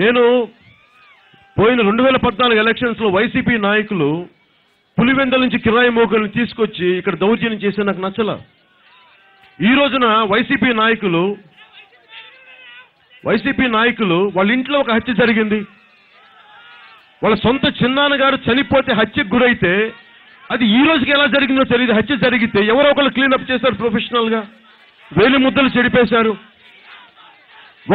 నేను పోయిన 2014 ఎలక్షన్స్లో వైసీపీ నాయకులు పులివెందల నుంచి కిరాయి మోకల్ని తీసుకొచ్చి ఇక్కడ దౌర్జన్యం చేస్తే నాకు నచ్చల. ఈ రోజున వైసీపీ నాయకులు వాళ్ళ ఇంట్లో ఒక హత్య జరిగింది. వాళ్ళ సొంత చిన్నాన్నగారు చనిపోతే హత్యకు గురైతే అది ఈ రోజుకి ఎలా జరిగిందో తెలియదు. హత్య జరిగితే ఎవరో ఒకళ్ళు క్లీనప్ చేశారు, ప్రొఫెషనల్గా వేలి ముద్దలు చెడిపేశారు.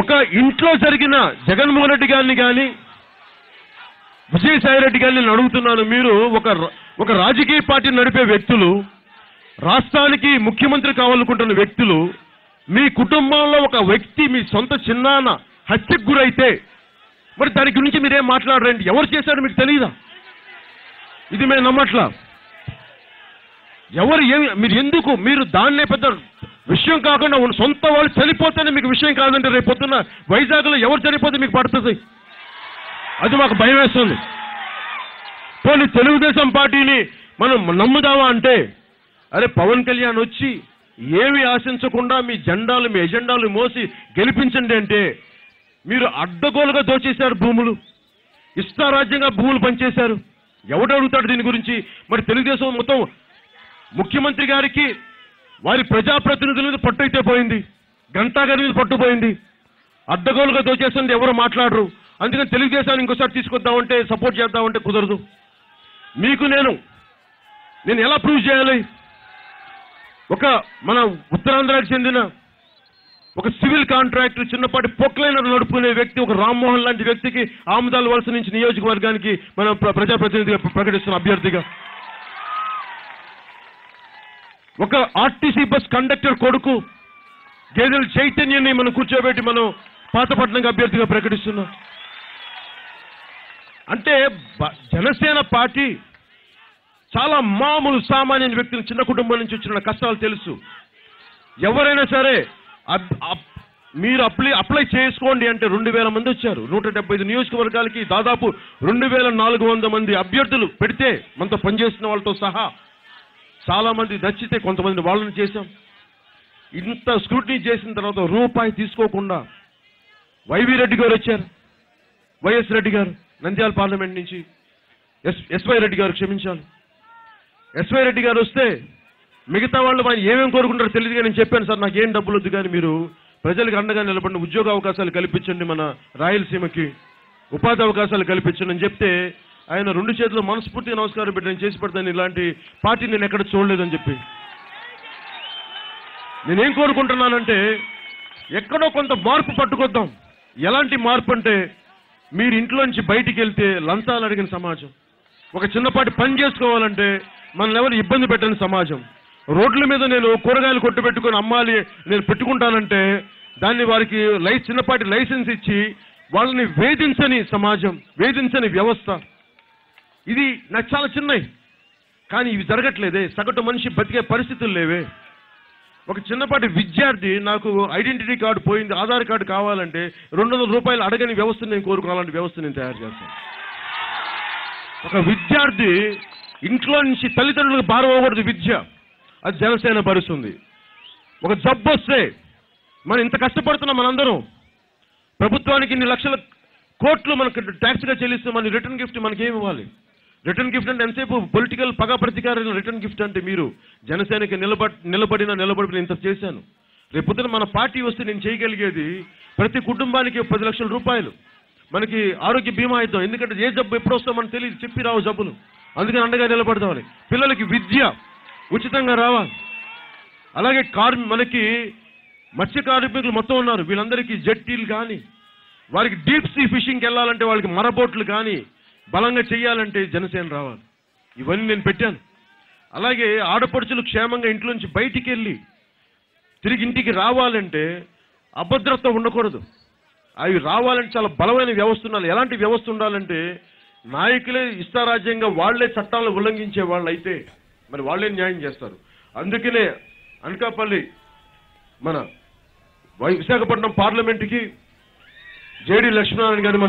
ఒక ఇంట్లో జరిగిన జగన్మోహన్ రెడ్డి గారిని కానీ విజయసాయి రెడ్డి గారిని నేను అడుగుతున్నాను, మీరు ఒక రాజకీయ పార్టీని నడిపే వ్యక్తులు, రాష్ట్రానికి ముఖ్యమంత్రి కావాలనుకుంటున్న వ్యక్తులు, మీ కుటుంబంలో ఒక వ్యక్తి మీ సొంత చిన్నాన్న హత్యకు గురైతే మరి దాని గురించి మీరేం మాట్లాడరండి? ఎవరు చేశారు మీకు తెలియదా? ఇది మేము నమ్మట్లా. మీరు ఎందుకు మీరు దాన్నే పెద్ద విషయం కాకుండా సొంత వాళ్ళు చనిపోతేనే మీకు విషయం కాదంటే రేపు పొద్దున్న వైజాగ్లో ఎవరు చనిపోతే మీకు పడుతుంది? అది మాకు భయం వేస్తుంది. పోనీ తెలుగుదేశం పార్టీని మనం నమ్ముదామా అంటే, అరే పవన్ కళ్యాణ్ వచ్చి ఏమి ఆశించకుండా మీ ఎజెండాలు మోసి గెలిపించండి అంటే మీరు అడ్డగోలుగా దోచేశారు భూములు, ఇష్టారాజ్యంగా భూములు పనిచేశారు. ఎవడు అడుగుతాడు దీని గురించి? మరి తెలుగుదేశం మొత్తం ముఖ్యమంత్రి గారికి వారి ప్రజాప్రతినిధుల మీద పట్టు అయితే పోయింది, గంటా గారి మీద పట్టుపోయింది. అడ్డగోలుగా దోచేస్తుంది, ఎవరు మాట్లాడరు. అందుకని తెలుగుదేశాన్ని ఇంకోసారి తీసుకొద్దామంటే, సపోర్ట్ చేద్దామంటే కుదరదు. మీకు నేను ఎలా ప్రూవ్ చేయాలి? మన ఉత్తరాంధ్రకి చెందిన ఒక సివిల్ కాంట్రాక్టర్, చిన్నపాటి పొక్లైనర్ నడుపుకునే వ్యక్తి, ఒక రామ్మోహన్ లాంటి వ్యక్తికి ఆముదాల వలస నుంచి నియోజకవర్గానికి మనం ప్రజాప్రతినిధిగా ప్రకటిస్తున్న అభ్యర్థిగా, ఒక ఆర్టీసీ బస్ కండక్టర్ కొడుకు గేదెల చైతన్యాన్ని మనం కూర్చోబెట్టి మనం పాతపట్నంకి అభ్యర్థిగా ప్రకటిస్తున్నాం. అంటే జనసేన పార్టీ చాలా మామూలు సామాన్య వ్యక్తులు, చిన్న కుటుంబం నుంచి వచ్చిన కష్టాలు తెలుసు. ఎవరైనా సరే మీరు అప్లై చేసుకోండి అంటే 2000 మంది వచ్చారు. 175 నియోజకవర్గాలకి దాదాపు 2400 మంది అభ్యర్థులు పెడితే మనతో పనిచేస్తున్న వాళ్ళతో సహా చాలా మంది నచ్చితే కొంతమంది వాళ్ళని చేశాం. ఇంత స్క్రూటినీ చేసిన తర్వాత రూపాయి తీసుకోకుండా వైవి రెడ్డి గారు వచ్చారు, వైఎస్ రెడ్డి గారు నంద్యాల పార్లమెంట్ నుంచి, ఎస్వై రెడ్డి గారు క్షమించాలి, ఎస్వై రెడ్డి గారు వస్తే మిగతా వాళ్ళు ఆయన ఏమేమి కోరుకుంటారో తెలియదుగా నేను చెప్పాను, సార్ నాకేం డబ్బులు వద్దు కానీ మీరు ప్రజలకు అండగా నిలబడిన ఉద్యోగ అవకాశాలు కల్పించండి, మన రాయలసీమకి ఉపాధి అవకాశాలు కల్పించండి అని చెప్తే ఆయన 2 చేతులు మనస్ఫూర్తిగా నమస్కారం పెట్టి నేను చేసి పెడతాను, ఇలాంటి పార్టీ నేను ఎక్కడ చూడలేదని చెప్పి. నేనేం కోరుకుంటున్నానంటే ఎక్కడో కొంత మార్పు పట్టుకొద్దాం. ఎలాంటి మార్పు అంటే, మీరు ఇంట్లో నుంచి బయటికి వెళ్తే లంచాలు అడిగిన సమాజం, ఒక చిన్నపాటి పని చేసుకోవాలంటే మనల్ని ఎవరు ఇబ్బంది పెట్టని సమాజం, రోడ్ల మీద నేను కూరగాయలు కొట్టు పెట్టుకొని అమ్మాలి నేను పెట్టుకుంటానంటే దాన్ని వారికి చిన్నపాటి లైసెన్స్ ఇచ్చి వాళ్ళని వేధించని సమాజం, వేధించని వ్యవస్థ. ఇది నాకు చాలా చిన్నవి కానీ ఇవి జరగట్లేదే. సగటు మనిషి బతికే పరిస్థితులు లేవే. ఒక చిన్నపాటి విద్యార్థి నాకు ఐడెంటిటీ కార్డు పోయింది, ఆధార్ కార్డు కావాలంటే 200 రూపాయలు అడగని వ్యవస్థను నేను కోరుకోవాలంటే వ్యవస్థ నేను తయారు చేస్తాను. ఒక విద్యార్థి ఇంట్లో నుంచి తల్లిదండ్రులకు భారం అవ్వకూడదు విద్య, అది జనసేన భరిస్తుంది. ఒక జబ్బు వస్తే మనం ఇంత కష్టపడుతున్నాం, మనందరం ప్రభుత్వానికి ఇన్ని లక్షల కోట్లు మనకు ట్యాక్స్గా చెల్లిస్తే మన రిటర్న్ గిఫ్ట్ మనకేమి ఇవ్వాలి? రిటర్న్ గిఫ్ట్ అంటే ఎంతసేపు పొలిటికల్ పగా ప్రతీకారం. రిటర్న్ గిఫ్ట్ అంటే మీరు జనసేనకి నిలబడిన ఇంత చేశాను. రేపొద్దున మన పార్టీ వస్తే నేను చేయగలిగేది ప్రతి కుటుంబానికి 10 లక్షల రూపాయలు మనకి ఆరోగ్య బీమా ఇద్దాం. ఎందుకంటే ఏ జబ్బు ఎప్పుడు వస్తామో మనకు తెలియదు, చెప్పి రావు జబ్బులు, అందుకని అండగా నిలబడదామని. పిల్లలకి విద్య ఉచితంగా రావాలి. అలాగే మనకి మత్స్య కార్మికులు మొత్తం ఉన్నారు, వీళ్ళందరికీ జెట్టీలు కానీ వారికి డీప్ సీ ఫిషింగ్కి వెళ్ళాలంటే వాళ్ళకి మరబోట్లు కానీ బలంగా చేయాలంటే జనసేన రావాలి. ఇవన్నీ నేను పెట్టాను. అలాగే ఆడపడుచులు క్షేమంగా ఇంట్లో నుంచి బయటికి వెళ్ళి తిరిగి ఇంటికి రావాలంటే అభద్రత ఉండకూడదు. అవి రావాలంటే చాలా బలమైన వ్యవస్థ ఉండాలి. ఎలాంటి వ్యవస్థ ఉండాలంటే నాయకులే ఇష్టారాజ్యంగా వాళ్లే చట్టాలను ఉల్లంఘించే వాళ్ళు అయితే మరి వాళ్ళే న్యాయం చేస్తారు. అందుకనే అనకాపల్లి మన విశాఖపట్నం పార్లమెంటుకి జేడి లక్ష్మీనారాయణ గారిని